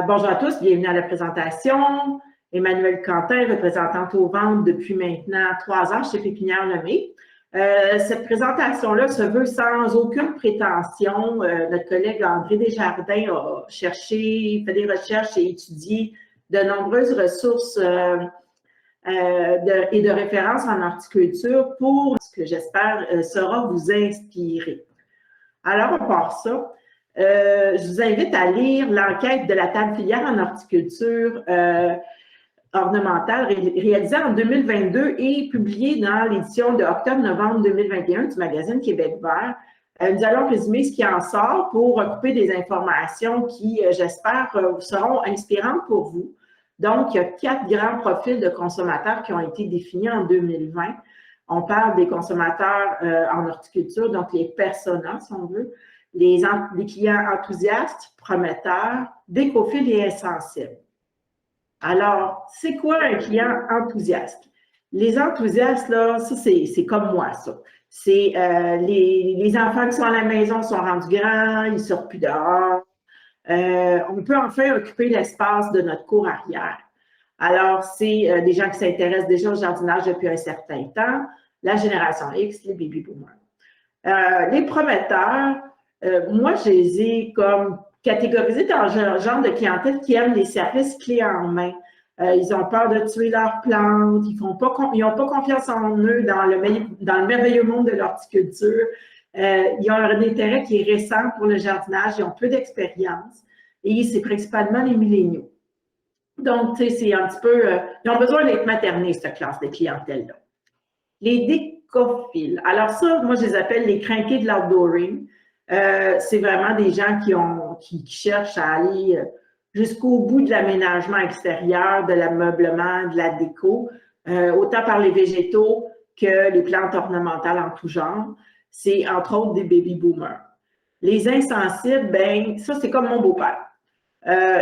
Bonjour à tous, bienvenue à la présentation. Emmanuelle Quentin, représentante aux ventes depuis maintenant 3 ans chez Pépinière Lemay. Cette présentation-là se veut sans aucune prétention. Notre collègue André Desjardins a cherché, fait des recherches et étudié de nombreuses ressources et de références en horticulture pour ce que j'espère saura vous inspirer. Alors, on part ça. Je vous invite à lire l'enquête de la table filière en horticulture ornementale réalisée en 2022 et publiée dans l'édition de octobre-novembre 2021 du magazine Québec vert. Nous allons résumer ce qui en sort pour recouper des informations qui, j'espère, seront inspirantes pour vous. Donc, il y a 4 grands profils de consommateurs qui ont été définis en 2020. On parle des consommateurs en horticulture, donc les personas, si on veut, les clients enthousiastes, prometteurs, décophiles et insensibles. Alors, c'est quoi un client enthousiaste? Les enthousiastes, là, ça, c'est comme moi, ça. C'est les enfants qui sont à la maison sont rendus grands, ils ne sortent plus dehors. On peut enfin occuper l'espace de notre cour arrière. Alors, c'est des gens qui s'intéressent déjà au jardinage depuis un certain temps, la génération X, les baby boomers. Les prometteurs, moi, je les ai comme catégorisés dans le genre de clientèle qui aime les services clés en main. Ils ont peur de tuer leurs plantes, ils n'ont pas confiance en eux dans le merveilleux monde de l'horticulture. Ils ont un intérêt qui est récent pour le jardinage, ils ont peu d'expérience et c'est principalement les milléniaux. Donc, tu sais, c'est un petit peu… ils ont besoin d'être maternés, cette classe de clientèle-là. Les décophiles. Alors ça, moi, je les appelle les crinqués de l'outdooring. C'est vraiment des gens qui cherchent à aller jusqu'au bout de l'aménagement extérieur, de l'ameublement, de la déco, autant par les végétaux que les plantes ornementales en tout genre. C'est entre autres des baby boomers. Les insensibles, ben ça, c'est comme mon beau-père.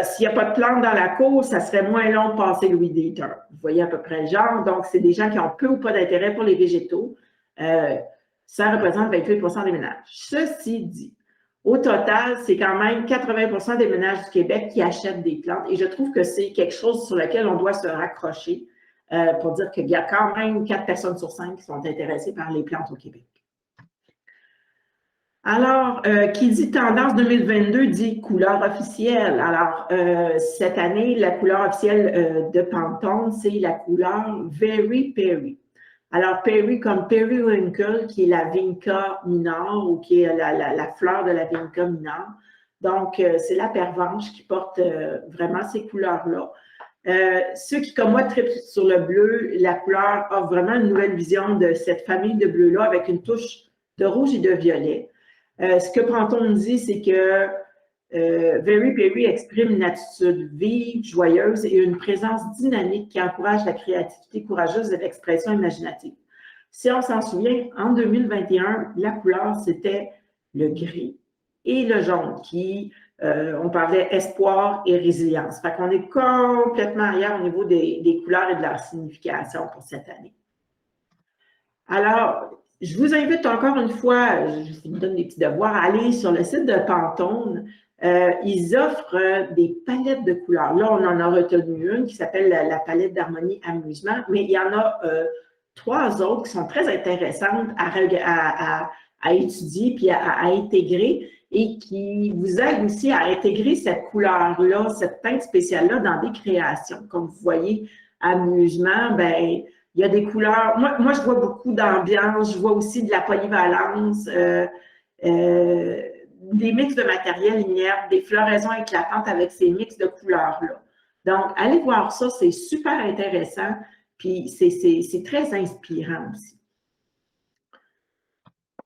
S'il n'y a pas de plantes dans la cour, ça serait moins long de passer le weed eater. Vous voyez à peu près le genre. Donc, c'est des gens qui ont peu ou pas d'intérêt pour les végétaux. Ça représente 28% des ménages. Ceci dit, au total, c'est quand même 80% des ménages du Québec qui achètent des plantes. Et je trouve que c'est quelque chose sur lequel on doit se raccrocher pour dire qu'il y a quand même 4 personnes sur 5 qui sont intéressées par les plantes au Québec. Alors, qui dit tendance 2022 dit couleur officielle. Alors, cette année, la couleur officielle de Pantone, c'est la couleur Very Perry. Alors, Perry comme Periwinkle, qui est la Vinca minor ou qui est la fleur de la Vinca minor. Donc, c'est la pervenche qui porte vraiment ces couleurs-là. Ceux qui, comme moi, trippent sur le bleu, la couleur offre vraiment une nouvelle vision de cette famille de bleu-là avec une touche de rouge et de violet. Ce que Pantone dit, c'est que Very Perry exprime une attitude vive, joyeuse et une présence dynamique qui encourage la créativité courageuse et l'expression imaginative. Si on s'en souvient, en 2021, la couleur, c'était le gris et le jaune qui, on parlait espoir et résilience. Fait qu'on est complètement ailleurs au niveau des couleurs et de leur signification pour cette année. Alors, je vous invite encore une fois, je vous donne des petits devoirs, à aller sur le site de Pantone. Ils offrent des palettes de couleurs. Là, on en a retenu une qui s'appelle la palette d'harmonie amusement, mais il y en a 3 autres qui sont très intéressantes à étudier puis à intégrer et qui vous aident aussi à intégrer cette couleur-là, cette teinte spéciale-là dans des créations. Comme vous voyez, amusement, ben il y a des couleurs. Moi, je vois beaucoup d'ambiance, je vois aussi de la polyvalence, des mix de matériel inerte, des floraisons éclatantes avec ces mix de couleurs-là. Donc, allez voir ça, c'est super intéressant, puis c'est très inspirant aussi.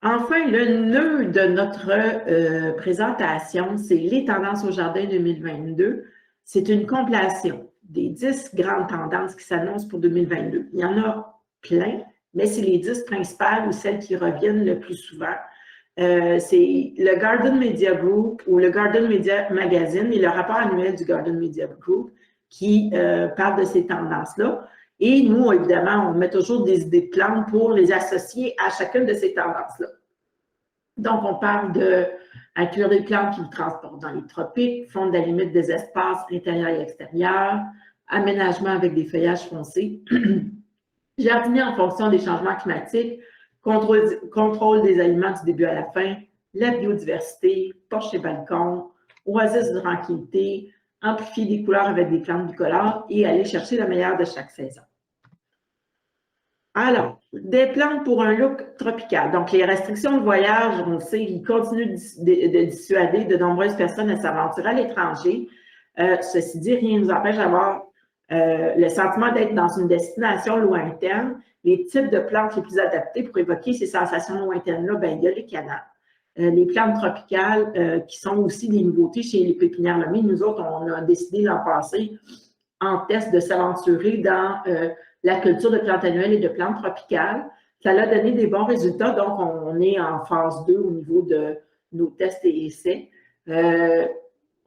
Enfin, le nœud de notre présentation, c'est les tendances au jardin 2022. C'est une compilation des 10 grandes tendances qui s'annoncent pour 2022. Il y en a plein, mais c'est les 10 principales ou celles qui reviennent le plus souvent. C'est le Garden Media Group ou le Garden Media Magazine et le rapport annuel du Garden Media Group qui parle de ces tendances-là. Et nous, évidemment, on met toujours des idées de plantes pour les associer à chacune de ces tendances-là. Donc, on parle d'inclure des plantes qui vous transportent dans les tropiques, fondre la limite des espaces intérieurs et extérieurs, aménagement avec des feuillages foncés, jardiner en fonction des changements climatiques, contrôle des aliments du début à la fin, la biodiversité, porche et balcons, oasis de tranquillité, amplifier des couleurs avec des plantes bicolores et aller chercher le meilleur de chaque saison. Alors, des plantes pour un look tropical. Donc, les restrictions de voyage, on le sait, ils continuent de dissuader de nombreuses personnes à s'aventurer à l'étranger. Ceci dit, rien ne nous empêche d'avoir le sentiment d'être dans une destination lointaine. Les types de plantes les plus adaptées pour évoquer ces sensations lointaines-là, bien, il y a les canards. Les plantes tropicales qui sont aussi des nouveautés chez les pépinières Lemay. Nous autres, on a décidé l'an passé, en test, de s'aventurer dans la culture de plantes annuelles et de plantes tropicales. Ça a donné des bons résultats, donc on est en phase 2 au niveau de nos tests et essais.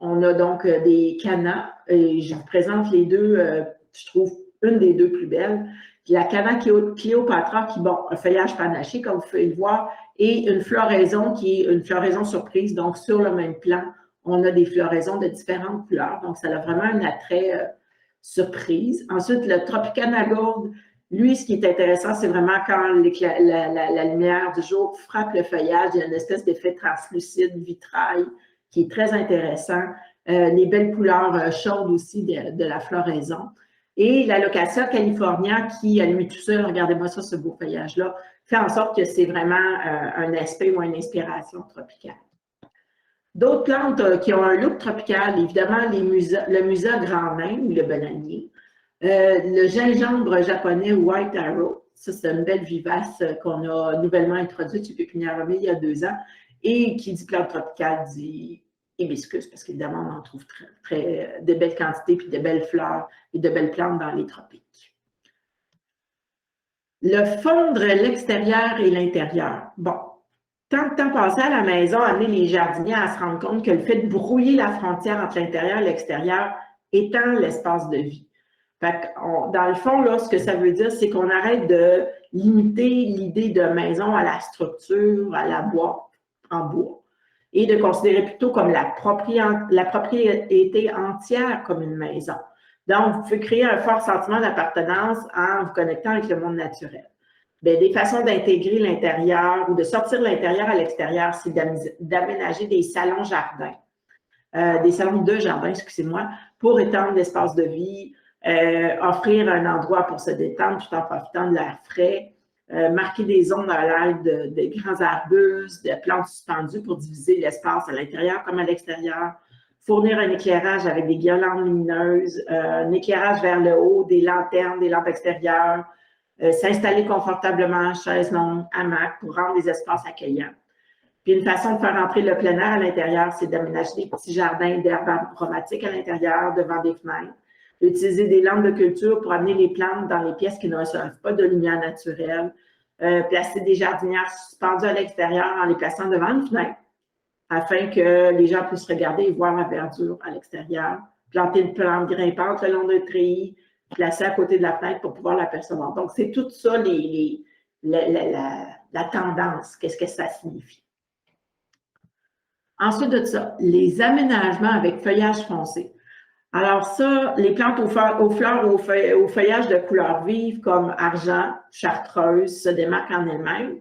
On a donc des cannas, et je vous présente les deux, je trouve une des deux plus belles. La canna Cléopatra qui, bon, un feuillage panaché, comme vous pouvez le voir, et une floraison qui est une floraison surprise, donc sur le même plan, on a des floraisons de différentes couleurs, donc ça a vraiment un attrait surprise. Ensuite, le Tropicana Gold, lui, ce qui est intéressant, c'est vraiment quand la lumière du jour frappe le feuillage, il y a une espèce d'effet translucide, vitrail, qui est très intéressant. Les belles couleurs chaudes aussi de la floraison. Et la Locatia California qui, à lui tout seul, regardez-moi ça, ce beau feuillage-là, fait en sorte que c'est vraiment un aspect ou une inspiration tropicale. D'autres plantes qui ont un look tropical, évidemment, le musa grand nain ou le bananier, le gingembre japonais White Arrow, ça c'est une belle vivace qu'on a nouvellement introduite chez Pépinière Lemay il y a 2 ans, et qui dit plante tropicale dit hibiscus, parce qu'évidemment, on en trouve de belles quantités, puis de belles fleurs et de belles plantes dans les tropiques. Le fondre l'extérieur et l'intérieur. Bon, tant de temps passé à la maison, amener les jardiniers à se rendre compte que le fait de brouiller la frontière entre l'intérieur et l'extérieur étend l'espace de vie. Fait dans le fond, là, ce que ça veut dire, c'est qu'on arrête de limiter l'idée de maison à la structure, à la boîte en bois, et de considérer plutôt comme la propriété entière comme une maison. Donc, vous pouvez créer un fort sentiment d'appartenance en vous connectant avec le monde naturel. Bien, des façons d'intégrer l'intérieur ou de sortir l'intérieur à l'extérieur, c'est d'aménager des salons jardins, des salons de jardin, excusez-moi, pour étendre l'espace de vie, offrir un endroit pour se détendre tout en profitant de l'air frais, marquer des zones à l'aide de grands arbustes, de plantes suspendues pour diviser l'espace à l'intérieur comme à l'extérieur, fournir un éclairage avec des guirlandes lumineuses, un éclairage vers le haut, des lanternes, des lampes extérieures, s'installer confortablement, chaises longues, hamac, pour rendre les espaces accueillants. Puis une façon de faire entrer le plein air à l'intérieur, c'est d'aménager des petits jardins d'herbes aromatiques à l'intérieur, devant des fenêtres, d'utiliser des lampes de culture pour amener les plantes dans les pièces qui ne reçoivent pas de lumière naturelle, placer des jardinières suspendues à l'extérieur en les plaçant devant une fenêtre, afin que les gens puissent regarder et voir la verdure à l'extérieur, planter une plante grimpante le long d'un treillis, placée à côté de la fenêtre pour pouvoir l'apercevoir. Donc, c'est tout ça, la tendance, qu'est-ce que ça signifie. Ensuite de ça, les aménagements avec feuillage foncé. Alors ça, les plantes aux fleurs ou au feuillage de couleur vive comme argent, chartreuse se démarquent en elles-mêmes.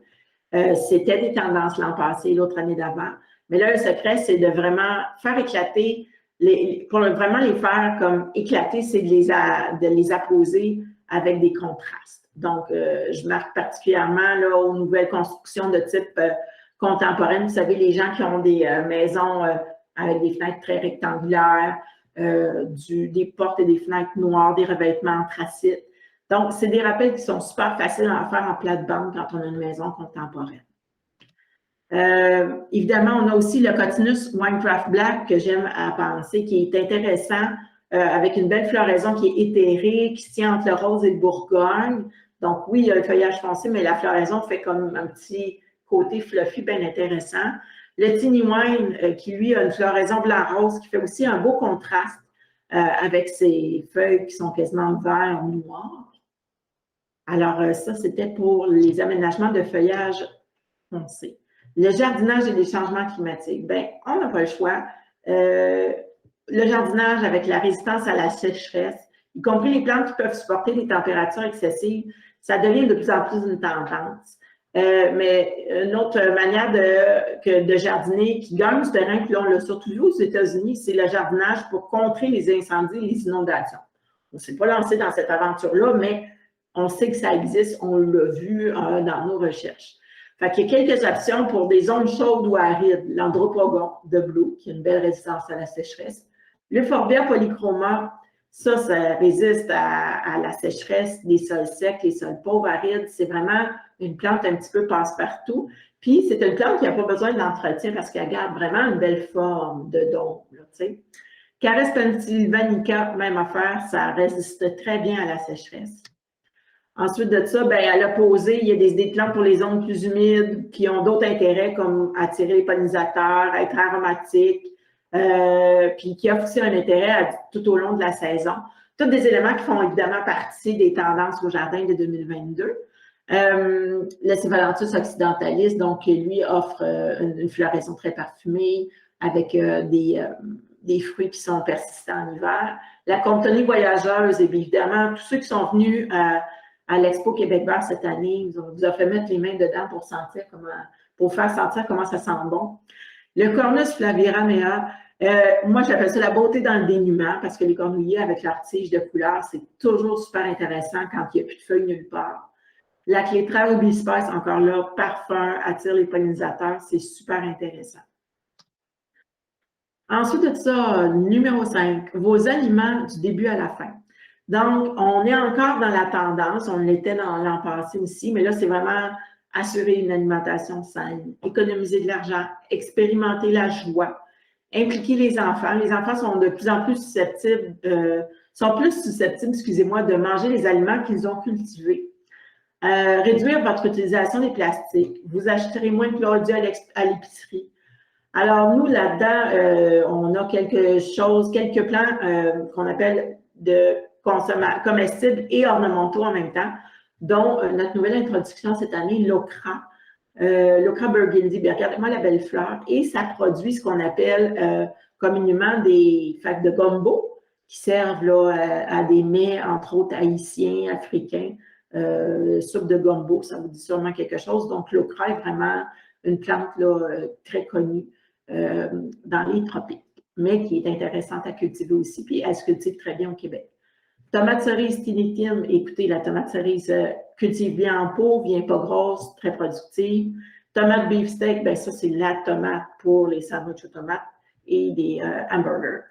C'était des tendances l'an passé, l'autre année d'avant. Mais là, le secret, c'est de vraiment faire éclater, pour vraiment les faire comme éclater, c'est de les apposer avec des contrastes. Donc, je marque particulièrement là, aux nouvelles constructions de type contemporaine. Vous savez, les gens qui ont des maisons avec des fenêtres très rectangulaires, des portes et des fenêtres noires, des revêtements anthracites. Donc, c'est des rappels qui sont super faciles à faire en plate-bande quand on a une maison contemporaine. Évidemment, on a aussi le Cotinus Winecraft Black que j'aime à penser, qui est intéressant, avec une belle floraison qui est éthérée, qui se tient entre le rose et le bourgogne. Donc oui, il y a le feuillage foncé, mais la floraison fait comme un petit côté fluffy bien intéressant. Le Tiny Wine, qui lui a une floraison blanc-rose, qui fait aussi un beau contraste avec ses feuilles qui sont quasiment vert noir. Alors ça, c'était pour les aménagements de feuillage foncé. Le jardinage et les changements climatiques. Bien, on n'a pas le choix. Le jardinage avec la résistance à la sécheresse, y compris les plantes qui peuvent supporter les températures excessives, ça devient de plus en plus une tendance. Mais une autre manière de jardiner qui gagne du terrain, puis on l'a surtout vu aux États-Unis, c'est le jardinage pour contrer les incendies et les inondations. On ne s'est pas lancé dans cette aventure-là, mais on sait que ça existe, on l'a vu dans nos recherches. Fait qu'il y a quelques options pour des zones chaudes ou arides. L'andropogon de Blue, qui a une belle résistance à la sécheresse. L'Euphorbia polychroma, ça résiste à la sécheresse, les sols secs, les sols pauvres, arides. C'est vraiment une plante un petit peu passe-partout. Puis, c'est une plante qui n'a pas besoin d'entretien parce qu'elle garde vraiment une belle forme de dôme, tu sais. Caris pennsylvanica, même affaire, ça résiste très bien à la sécheresse. Ensuite de ça, bien, à l'opposé, il y a des plantes pour les zones plus humides qui ont d'autres intérêts comme attirer les pollinisateurs, être aromatiques, puis qui offrent aussi un intérêt tout au long de la saison. Tous des éléments qui font évidemment partie des tendances au jardin de 2022. Le Cephalanthus occidentalis, donc, lui offre une floraison très parfumée avec des fruits qui sont persistants en hiver. La Comptonie voyageuse, et bien évidemment, tous ceux qui sont venus à l'Expo Québec Vert cette année, vous a fait mettre les mains dedans pour faire sentir comment ça sent bon. Le Cornus flaviramea, moi j'appelle ça la beauté dans le dénuement parce que les cornouillers avec leur tige de couleur, c'est toujours super intéressant quand il n'y a plus de feuilles nulle part. La Clétra ubispes, encore là, parfum, attire les pollinisateurs, c'est super intéressant. Ensuite de ça, numéro 5, vos aliments du début à la fin. Donc, on est encore dans la tendance, on l'était dans l'an passé aussi, mais là, c'est vraiment assurer une alimentation saine, économiser de l'argent, expérimenter la joie, impliquer les enfants. Les enfants sont de plus en plus susceptibles, excusez-moi, de manger les aliments qu'ils ont cultivés. Réduire votre utilisation des plastiques. Vous achèterez moins de produits à l'épicerie. Alors, nous, là-dedans, on a quelques plants qu'on appelle de comestibles et ornementaux en même temps, dont notre nouvelle introduction cette année, l'ocra. L'ocra burgundy, bien, regardez-moi la belle fleur. Et ça produit ce qu'on appelle communément des fêtes de gombo qui servent là, à des mets, entre autres haïtiens, africains. Soupe de gombo, ça vous dit sûrement quelque chose. Donc, l'ocra est vraiment une plante là, très connue dans les tropiques, mais qui est intéressante à cultiver aussi, puis elle se cultive très bien au Québec. Tomate cerise Tinitim, écoutez, la tomate cerise cultive bien en pot, vient pas grosse, très productive. Tomate beefsteak, bien ça, c'est la tomate pour les sandwichs aux tomates et des hamburgers.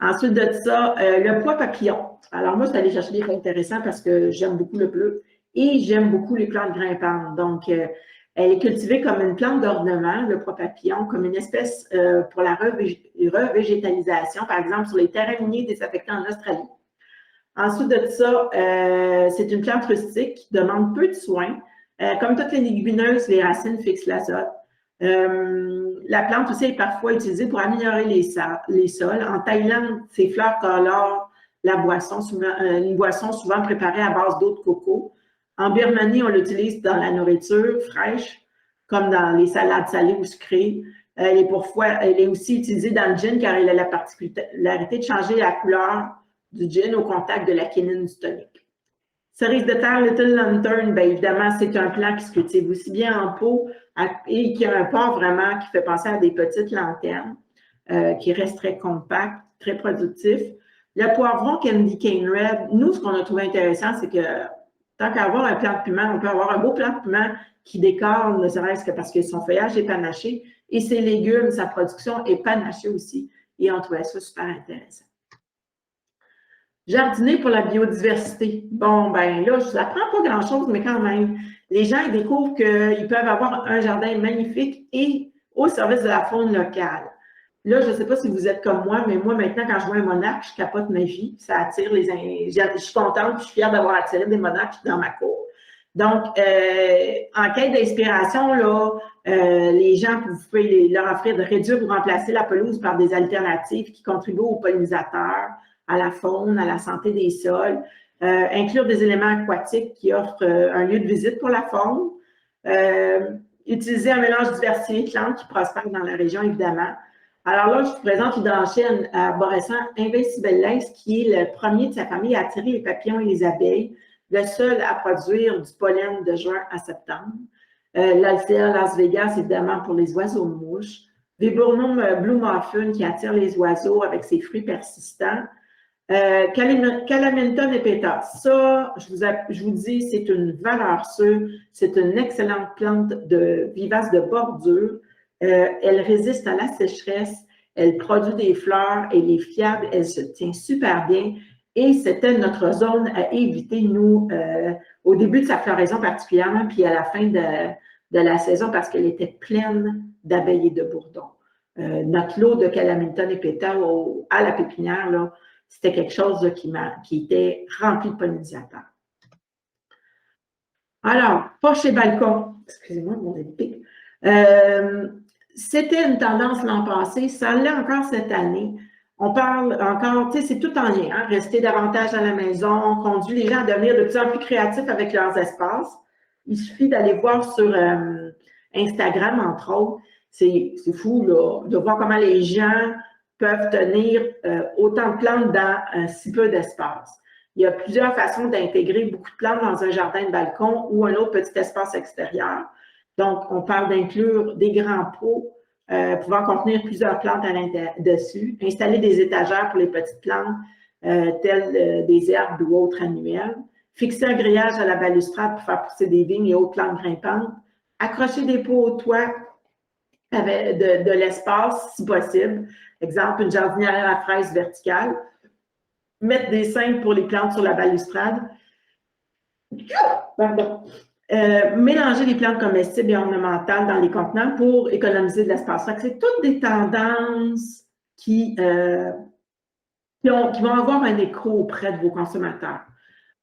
Ensuite de ça, le pois papillon. Alors moi, je suis allée chercher des pois intéressants parce que j'aime beaucoup le bleu et j'aime beaucoup les plantes grimpantes. Donc, elle est cultivée comme une plante d'ornement, le pois papillon, comme une espèce pour la revégétalisation, par exemple sur les terrains miniers désaffectés en Australie. Ensuite de ça, c'est une plante rustique qui demande peu de soins. Comme toutes les légumineuses, les racines fixent l'azote. La plante aussi est parfois utilisée pour améliorer les sols. En Thaïlande, ces fleurs colorent la boisson, une boisson souvent préparée à base d'eau de coco. En Birmanie, on l'utilise dans la nourriture fraîche, comme dans les salades salées ou sucrées. Elle est aussi utilisée dans le gin car elle a la particularité de changer la couleur du gin au contact de la quinine du tonic. Cerise de terre Little Lantern, bien évidemment, c'est un plant qui se cultive aussi bien en pot et qui a un port vraiment qui fait penser à des petites lanternes, qui reste très compact, très productif. Le poivron Candy Cane Red, nous, ce qu'on a trouvé intéressant, c'est que tant qu'à avoir un plant de piment, on peut avoir un beau plant de piment qui décore, ne serait-ce que parce que son feuillage est panaché et ses légumes, sa production est panachée aussi. Et on trouvait ça super intéressant. Jardiner pour la biodiversité. Bon, ben là, je vous apprends pas grand-chose, mais quand même, les gens ils découvrent qu'ils peuvent avoir un jardin magnifique et au service de la faune locale. Là, je ne sais pas si vous êtes comme moi, mais moi, maintenant, quand je vois un monarque, je capote ma vie. Ça attire je suis contente, je suis fière d'avoir attiré des monarques dans ma cour. Donc, en quête d'inspiration, là, les gens, vous pouvez leur offrir de réduire ou remplacer la pelouse par des alternatives qui contribuent aux pollinisateurs, à la faune, à la santé des sols, inclure des éléments aquatiques qui offrent un lieu de visite pour la faune. utiliser un mélange diversifié de plantes qui prospèrent dans la région, évidemment. Alors là, je vous présente l'hydranchine arborescent invincibellens, qui est le premier de sa famille à attirer les papillons et les abeilles, le seul à produire du pollen de juin à septembre. L'Althea Las Vegas, évidemment, pour les oiseaux-mouches. Viburnum Blue Muffin, qui attire les oiseaux avec ses fruits persistants. Calamenta nepeta, ça, je vous dis, c'est une valeur sûre, c'est une excellente plante vivace de bordure. Elle résiste à la sécheresse, elle produit des fleurs, elle est fiable, elle se tient super bien. Et c'était notre zone à éviter, nous, au début de sa floraison particulièrement, puis à la fin de la saison, parce qu'elle était pleine d'abeilles et de bourdons. Notre lot de Calamenta nepeta à la pépinière, là, c'était quelque chose là, qui était rempli de pollinisateurs. Alors, pas chez Balcon. Excusez-moi, mon épique. C'était une tendance l'an passé, ça l'est encore cette année. On parle encore, tu sais, c'est tout en lien, hein, rester davantage à la maison, on conduit les gens à devenir de plus en plus créatifs avec leurs espaces. Il suffit d'aller voir sur Instagram, entre autres. C'est fou, là, de voir comment les gens peuvent tenir autant de plantes dans si peu d'espace. Il y a plusieurs façons d'intégrer beaucoup de plantes dans un jardin de balcon ou un autre petit espace extérieur. Donc, on parle d'inclure des grands pots pouvant contenir plusieurs plantes dessus, installer des étagères pour les petites plantes telles des herbes ou autres annuelles, fixer un grillage à la balustrade pour faire pousser des vignes et autres plantes grimpantes, accrocher des pots au toit avec de l'espace si possible, exemple une jardinière à fraises verticale, mettre des cintres pour les plantes sur la balustrade, mélanger les plantes comestibles et ornementales dans les contenants pour économiser de l'espace. C'est toutes des tendances qui vont avoir un écho auprès de vos consommateurs.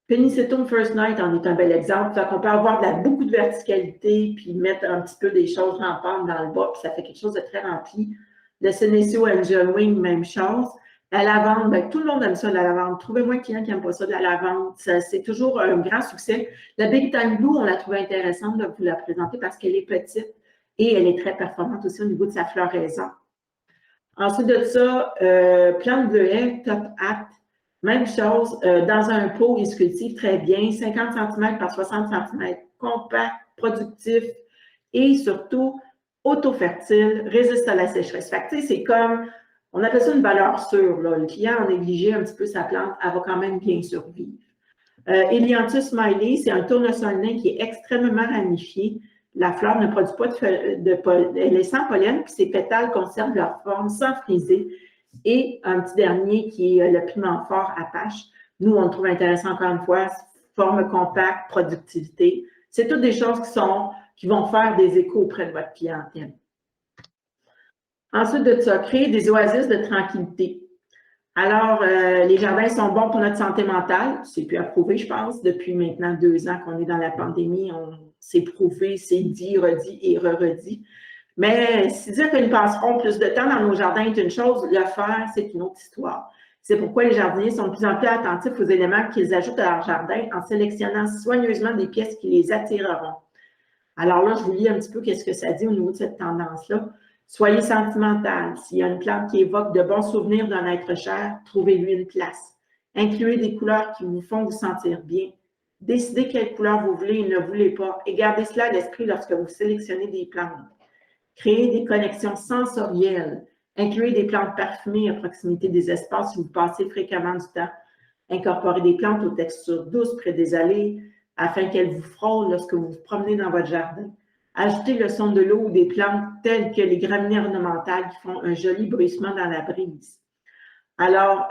Pennisetum First Night en est un bel exemple. Donc, on peut avoir beaucoup de verticalité puis mettre un petit peu des choses rampantes dans le bas, puis ça fait quelque chose de très rempli. Le Senecio Angel Wing, même chose. La lavande, bien, tout le monde aime ça, la lavande. Trouvez-moi un client qui n'aime pas ça, de la lavande. C'est toujours un grand succès. La Big Time Blue, on l'a trouvé intéressante de vous la présenter parce qu'elle est petite et elle est très performante aussi au niveau de sa floraison. Ensuite de ça, plante bleuet, Top Hat. Même chose, dans un pot, il se cultive très bien, 50 cm par 60 cm, compact, productif et surtout auto-fertile, résiste à la sécheresse. Fait que, c'est comme, on appelle ça une valeur sûre. Là. Le client a négligé un petit peu sa plante, elle va quand même bien survivre. Elianthus smiley, c'est un tournesol nain qui est extrêmement ramifié. La fleur ne produit pas de pollen, elle est sans pollen, puis ses pétales conservent leur forme sans friser. Et un petit dernier qui est le piment fort Apache. Nous, on le trouve intéressant encore une fois, forme compacte, productivité. C'est toutes des choses qui vont faire des échos auprès de votre clientèle. Ensuite de ça, créer des oasis de tranquillité. Alors, les jardins sont bons pour notre santé mentale. C'est plus approuvé, je pense. Depuis maintenant 2 ans qu'on est dans la pandémie, on s'est prouvé, c'est dit, redit et re-redit. Mais si dire que nous passerons plus de temps dans nos jardins est une chose, le faire, c'est une autre histoire. C'est pourquoi les jardiniers sont de plus en plus attentifs aux éléments qu'ils ajoutent à leur jardin en sélectionnant soigneusement des pièces qui les attireront. Alors là, je vous lis un petit peu qu'est-ce que ça dit au niveau de cette tendance-là. Soyez sentimental. S'il y a une plante qui évoque de bons souvenirs d'un être cher, trouvez-lui une place. Incluez des couleurs qui vous font vous sentir bien. Décidez quelle couleur vous voulez et ne voulez pas et gardez cela à l'esprit lorsque vous sélectionnez des plantes. Créez des connexions sensorielles. Incluez des plantes parfumées à proximité des espaces où vous passez fréquemment du temps. Incorporez des plantes aux textures douces près des allées afin qu'elles vous frôlent lorsque vous vous promenez dans votre jardin. Ajoutez le son de l'eau ou des plantes telles que les graminées ornementales qui font un joli bruissement dans la brise. Alors,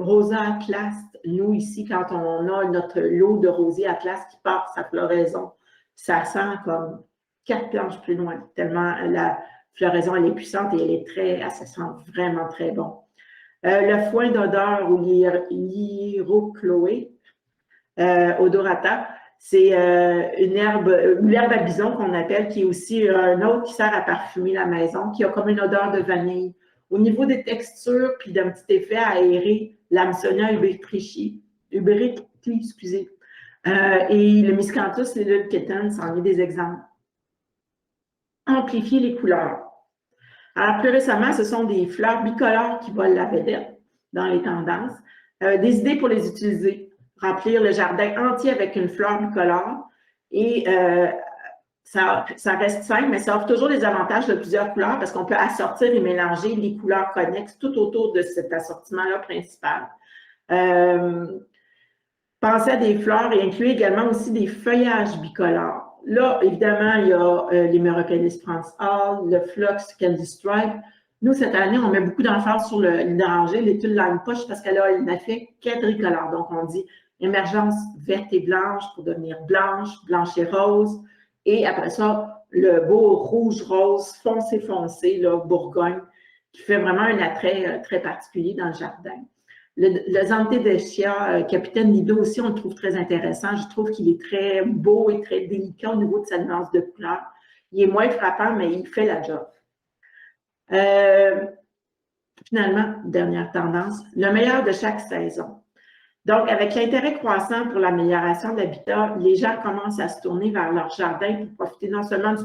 Rosa Atlas, nous ici, quand on a notre lot de rosier Atlas qui part sa floraison, ça sent comme 4 planches plus loin, tellement la floraison, elle est puissante et elle se sent vraiment très bon. Le foin d'odeur ou l'Irochloé odorata, c'est l'herbe à bison qu'on appelle, qui est aussi un autre qui sert à parfumer la maison, qui a comme une odeur de vanille. Au niveau des textures, puis d'un petit effet aéré, l'Amsonia ubrici, excusez, et le Miscanthus lilulkitten, c'en est des exemples. amplifier les couleurs. Alors, plus récemment, ce sont des fleurs bicolores qui volent la vedette dans les tendances. Des idées pour les utiliser. Remplir le jardin entier avec une fleur bicolore. Et ça reste simple, mais ça offre toujours des avantages de plusieurs couleurs parce qu'on peut assortir et mélanger les couleurs connexes tout autour de cet assortiment-là principal. Pensez à des fleurs et incluez également aussi des feuillages bicolores. Là, évidemment, il y a les Merocallis France Hall, le Flux Candy Stripe. Nous, cette année, on met beaucoup d'emphase sur l'hydrangée, l'étude Lime Push, parce qu'elle a un effet quadricolore. Donc, on dit émergence verte et blanche pour devenir blanche, blanche et rose. Et après ça, le beau rouge-rose foncé, là, Bourgogne, qui fait vraiment un attrait très particulier dans le jardin. Le Zante d'Eschia, Capitaine Lido aussi, on le trouve très intéressant. Je trouve qu'il est très beau et très délicat au niveau de sa nuance de couleur. Il est moins frappant, mais il fait la job. Finalement, dernière tendance, le meilleur de chaque saison. Donc, avec l'intérêt croissant pour l'amélioration de l'habitat, les gens commencent à se tourner vers leur jardin pour profiter non seulement du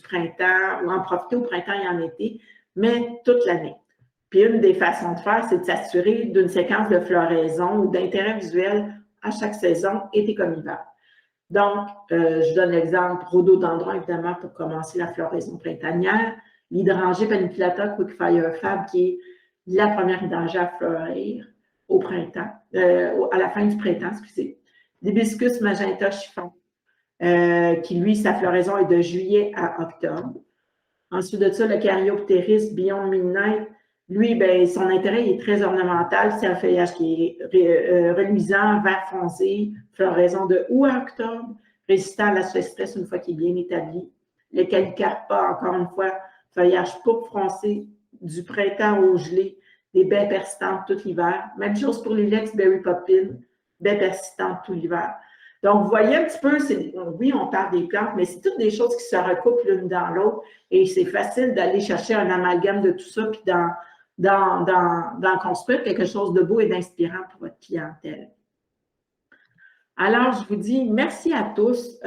printemps, ou en profiter au printemps et en été, mais toute l'année. Puis une des façons de faire, c'est de s'assurer d'une séquence de floraison ou d'intérêt visuel à chaque saison, été comme hiver. Donc, je donne l'exemple rhododendron, évidemment, pour commencer la floraison printanière, l'hydrangée paniculata Quickfire Fab, qui est la première hydrangée à fleurir au printemps, à la fin du printemps, excusez. L'hibiscus magenta chiffon, qui, lui, sa floraison est de juillet à octobre. Ensuite de ça, le Caryopteris Beyond Midnight, lui, ben, son intérêt est très ornemental. C'est un feuillage qui est reluisant, vert foncé, floraison de août à octobre, résistant à la stress une fois qu'il est bien établi. Le Calicarpa, encore une fois, feuillage pourpre foncé, du printemps au gelé, des baies persistantes tout l'hiver. Même chose pour l'Ilex Berry Poppin, baies persistantes tout l'hiver. Donc, vous voyez un petit peu, oui, on parle des plantes, mais c'est toutes des choses qui se recoupent l'une dans l'autre et c'est facile d'aller chercher un amalgame de tout ça puis d'en construire quelque chose de beau et d'inspirant pour votre clientèle. Alors, je vous dis merci à tous.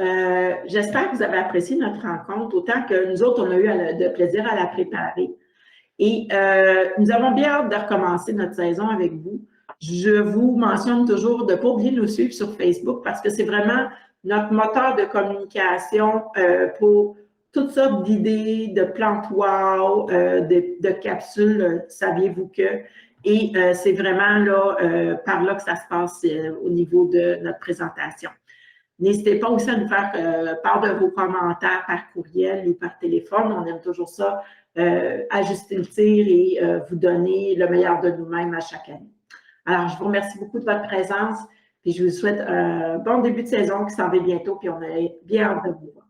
J'espère que vous avez apprécié notre rencontre, autant que nous autres, on a eu de plaisir à la préparer. Et nous avons bien hâte de recommencer notre saison avec vous. Je vous mentionne toujours de ne pas oublier de nous suivre sur Facebook parce que c'est vraiment notre moteur de communication pour toutes sortes d'idées, de plantes wow, de capsules, saviez-vous que. Et c'est vraiment là, par là que ça se passe au niveau de notre présentation. N'hésitez pas aussi à nous faire part de vos commentaires par courriel ou par téléphone. On aime toujours ça, ajuster le tir et vous donner le meilleur de nous-mêmes à chaque année. Alors, je vous remercie beaucoup de votre présence, puis je vous souhaite un bon début de saison qui s'en va bientôt, puis on a bien hâte de vous voir.